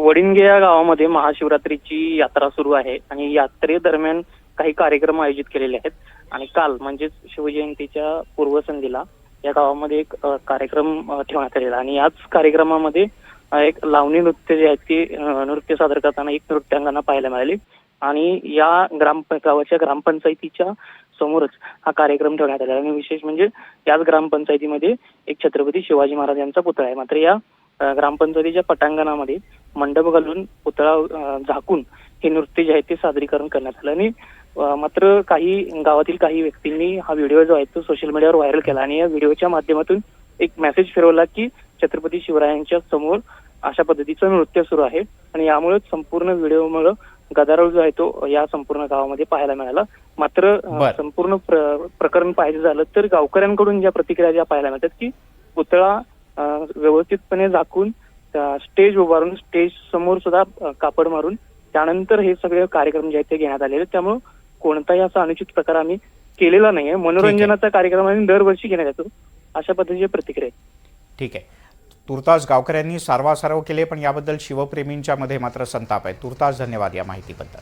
वडिंगे या गावामध्ये महाशिवरात्रीची यात्रा सुरू आहे आणि यात्रेदरम्यान काही कार्यक्रम आयोजित केलेले आहेत. आणि काल म्हणजेच शिवजयंतीच्या पूर्वसंध्येला या गावामध्ये एक कार्यक्रम ठेवण्यात आलेला आणि याच कार्यक्रमामध्ये एक लावणी नृत्य जे आहे ते नृत्य सादर करताना एक नृत्यांगना पाहायला मिळाली. आणि या गावाच्या ग्रामपंचायतीच्या समोरच हा कार्यक्रम ठेवण्यात आला आणि विशेष म्हणजे याच ग्रामपंचायतीमध्ये एक छत्रपती शिवाजी महाराज यांचा पुतळा आहे. मात्र या ग्रामपंचायतीच्या पटांगणामध्ये मंडप घालून पुतळा झाकून हे नृत्य जे आहे ते सादरीकरण करण्यात आलं. आणि मात्र गावातील काही व्यक्तींनी हा व्हिडिओ जो आहे तो सोशल मीडियावर व्हायरल केला आणि या व्हिडिओच्या माध्यमातून एक मेसेज फिरवला की छत्रपती शिवरायांच्या समोर अशा पद्धतीचं नृत्य सुरू आहे. आणि यामुळे संपूर्ण व्हिडिओमुळे गदारोळ जो आहे तो या संपूर्ण गावामध्ये पाहायला मिळाला. मात्र संपूर्ण प्रकरण पाहायचं झालं तर गावकऱ्यांकडून ज्या प्रतिक्रिया ज्या पाहायला मिळतात की पुतळा व्यवस्थितपणे झाकून स्टेज उभारून स्टेज समोर सुद्धा कापड मारून त्यानंतर हे सगळे कार्यक्रम जे आहेत ते घेण्यात आलेले. त्यामुळे कोणताही असा अनुचित प्रकार आम्ही केलेला नाहीये. मनोरंजनाचा कार्यक्रम आम्ही दरवर्षी घेण्यात येतो अशा पद्धतीची प्रतिक्रिया. ठीक आहे. तुर्तास गावकऱ्यांनी सारवासारव केले, पण याबद्दल शिवप्रेमींच्या मध्ये मात्र संताप आहे. तुर्तास धन्यवाद या माहितीबद्दल.